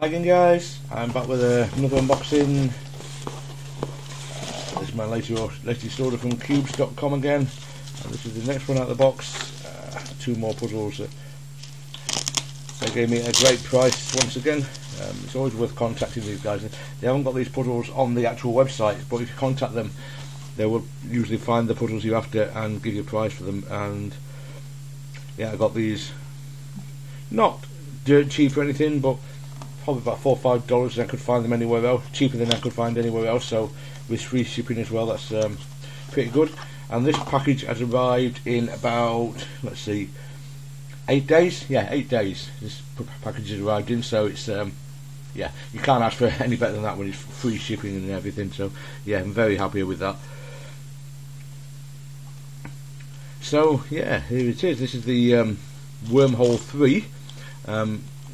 Hi again guys, I'm back with another unboxing. This is my latest order from cubes.com again, and this is the next one out of the box. Two more puzzles. They gave me a great price once again. It's always worth contacting these guys. They haven't got these puzzles on the actual website, but if you contact them they will usually find the puzzles you're after and give you a price for them. And yeah, I got these not dirt cheap or anything, but probably about $4 or $5, and I could find them anywhere else, cheaper than I could find anywhere else, so with free shipping as well. That's pretty good. And this package has arrived in about, let's see, 8 days. Yeah, 8 days this package has arrived in, so it's yeah, you can't ask for any better than that when it's free shipping and everything. So yeah, I'm very happy with that. So yeah, here it is. This is the Wormhole 3.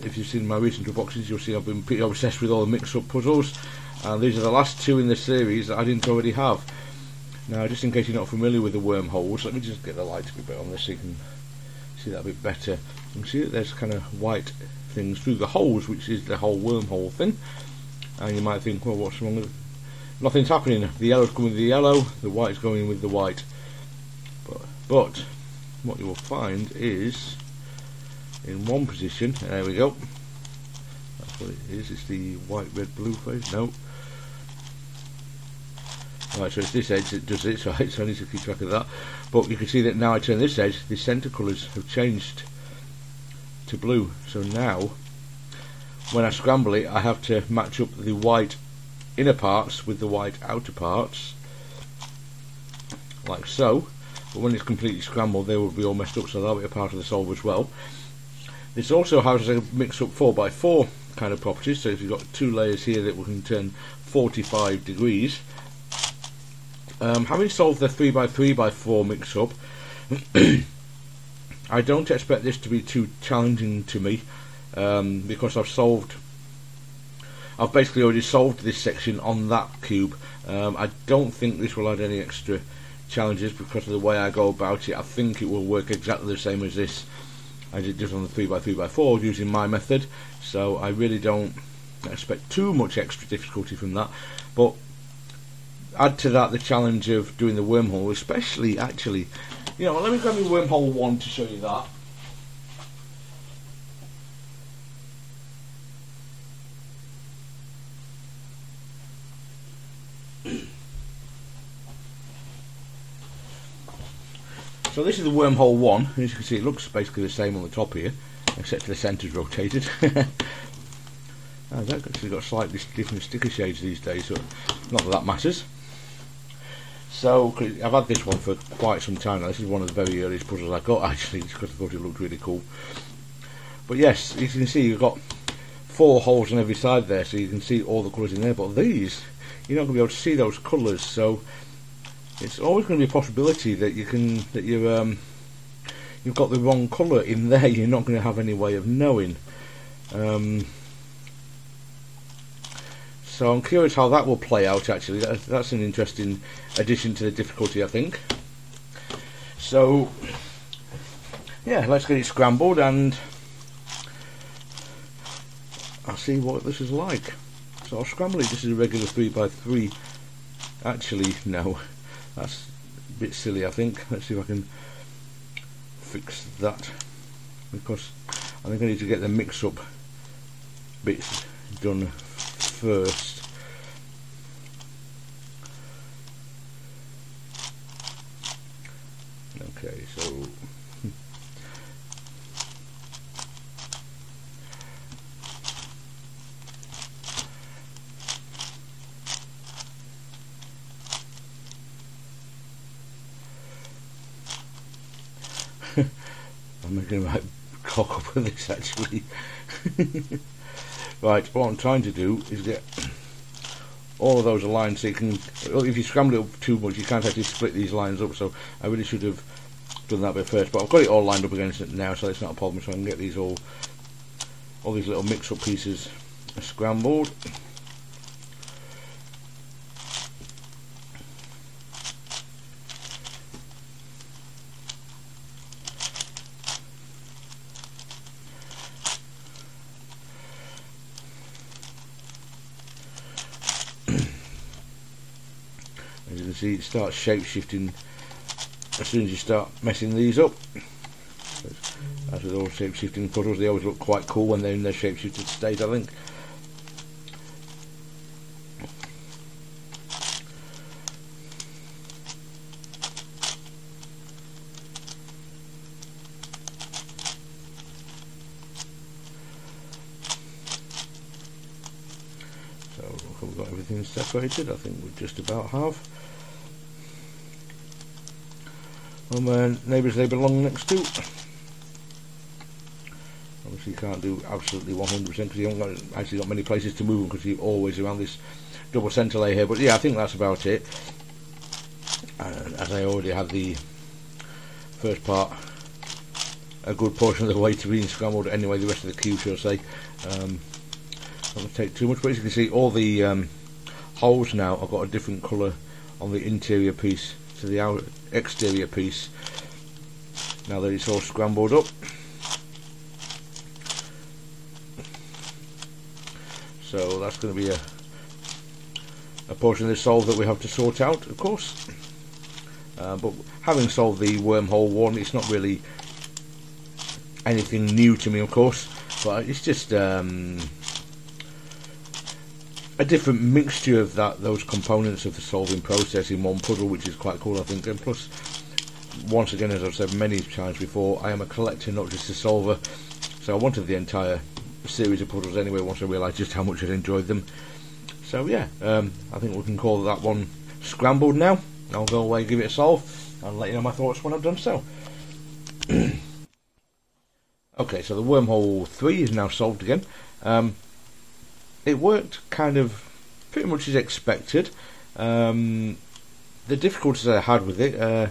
If you've seen my recent unboxings, you'll see I've been pretty obsessed with all the mix-up puzzles, and these are the last two in the series that I didn't already have. Now, just in case you're not familiar with the wormholes, let me just get the light a bit on this so you can see that a bit better. You can see that there's kind of white things through the holes, which is the whole wormhole thing. And you might think, well, what's wrong with it? Nothing's happening. The yellow's going with the yellow, the white's going with the white. But what you will find is, in one position, there we go, that's what it is, it's the white, red, blue phase, no. Right, so it's this edge that does it, right, so I need to keep track of that. But you can see that now I turn this edge, the centre colours have changed to blue. So now, when I scramble it, I have to match up the white inner parts with the white outer parts, like so. But when it's completely scrambled, they will be all messed up, so that'll be a part of the solve as well. This also has a mix-up 4x4 kind of properties, so if you've got two layers here that can turn 45 degrees. Having solved the 3x3x4 mix-up, I don't expect this to be too challenging to me, because I've basically already solved this section on that cube. I don't think this will add any extra challenges because of the way I go about it. I think it will work exactly the same as this. I did just on the 3x3x4 using my method, so I really don't expect too much extra difficulty from that. But add to that the challenge of doing the wormhole, especially actually, you know, let me grab my wormhole 1 to show you that. So this is the wormhole 1, and as you can see it looks basically the same on the top here, except the centre's rotated. I've actually got slightly different sticker shades these days, so not that that matters. So I've had this one for quite some time now. This is one of the very earliest puzzles I got actually, just because I thought it looked really cool. But yes, you can see you've got 4 holes on every side there, so you can see all the colours in there, but these, you're not going to be able to see those colours, so it's always going to be a possibility that you've got the wrong colour in there. You're not going to have any way of knowing. So I'm curious how that will play out actually. That's an interesting addition to the difficulty, I think. So yeah, let's get it scrambled and I'll see what this is like. So I'll scramble it. This is a regular 3x3. Actually, no. That's a bit silly, I think. Let's see if I can fix that, because I think I need to get the mix-up bits done first. Okay, so I'm making a right cock up with this actually. Right, what I'm trying to do is get all of those aligned so you can, if you scramble it up too much you can't actually split these lines up, so I really should have done that bit first, but I've got it all lined up against it now, so it's not a problem, so I can get these all these little mix-up pieces scrambled. see, it starts shape shifting as soon as you start messing these up. As with all shape shifting puzzles, they always look quite cool when they're in their shape shifted state, I think. So we've got everything separated. I think we just about have. And my neighbours they belong next to. Obviously you can't do absolutely 100% because you haven't actually got many places to move them because you're always around this double centre layer here. But yeah, I think that's about it. As I already had the first part a good portion of the way to being scrambled anyway, the rest of the cube, shall I say. Not going to take too much, but as you can see, all the holes now I've got a different colour on the interior piece to the exterior piece now that it's all scrambled up. So that's going to be a portion of the solve that we have to sort out, of course. But having solved the wormhole one, it's not really anything new to me, of course, but it's just a different mixture of those components of the solving process in one puzzle, which is quite cool, I think. And plus, once again, as I've said many times before, I am a collector, not just a solver, so I wanted the entire series of puzzles anyway once I realised just how much I'd enjoyed them. So yeah, I think we can call that one scrambled now. I'll go away, give it a solve, and let you know my thoughts when I've done so. Okay, so the Wormhole 3 is now solved again. It worked kind of pretty much as expected. The difficulties I had with it,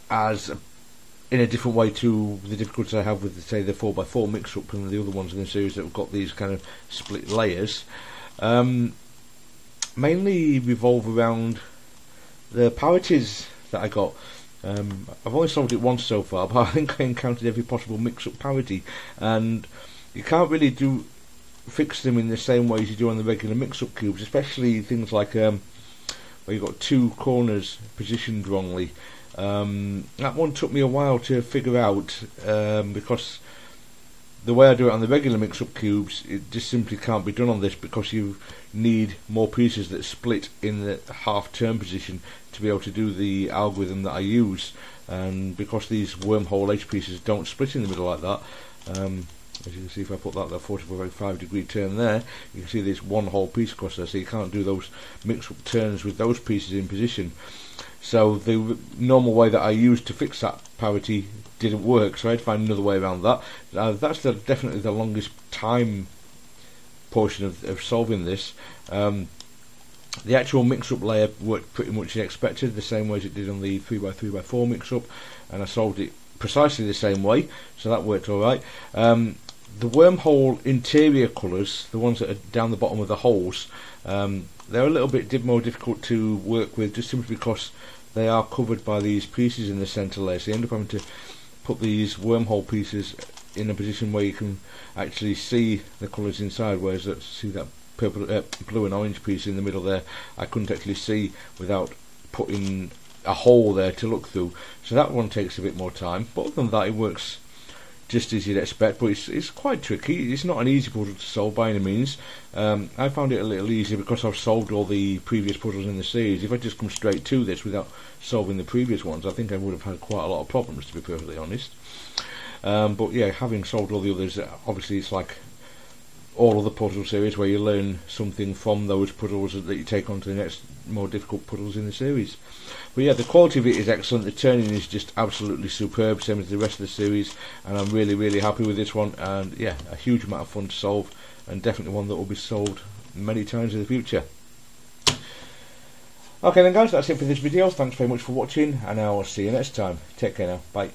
as in a different way to the difficulties I have with, say, the 4x4 mix-up and the other ones in the series that have got these kind of split layers, mainly revolve around the parities that I got. I've only solved it once so far, but I think I encountered every possible mix-up parity, and you can't really fix them in the same way as you do on the regular mix-up cubes, especially things like where you've got two corners positioned wrongly. That one took me a while to figure out, because the way I do it on the regular mix-up cubes, it just simply can't be done on this, because you need more pieces that split in the half-turn position to be able to do the algorithm that I use. And because these wormhole edge pieces don't split in the middle like that, as you can see, if I put that 45-degree turn there, you can see this one whole piece across there, so you can't do those mix-up turns with those pieces in position. So the normal way that I used to fix that parity didn't work, so I had to find another way around that. That's definitely the longest time portion of solving this. The actual mix-up layer worked pretty much as expected, the same way as it did on the 3x3x4 mix-up, and I solved it precisely the same way, so that worked alright. The wormhole interior colours, the ones that are down the bottom of the holes, they're a little bit more difficult to work with, just simply because they are covered by these pieces in the centre layer, so you end up having to put these wormhole pieces in a position where you can actually see the colours inside, whereas see that purple, blue and orange piece in the middle there, I couldn't actually see without putting a hole there to look through, so that one takes a bit more time. But other than that, it works just as you'd expect, but it's quite tricky. It's not an easy puzzle to solve by any means. I found it a little easier because I've solved all the previous puzzles in the series. If I just come straight to this without solving the previous ones, I think I would have had quite a lot of problems, to be perfectly honest. But yeah, having solved all the others, obviously it's like all of the puzzle series where you learn something from those puzzles that you take on to the next more difficult puzzles in the series. But yeah, the quality of it is excellent, the turning is just absolutely superb, same as the rest of the series, and I'm really happy with this one. And yeah, a huge amount of fun to solve, and definitely one that will be solved many times in the future. Okay then guys, that's it for this video. Thanks very much for watching, and I will see you next time. Take care now, bye.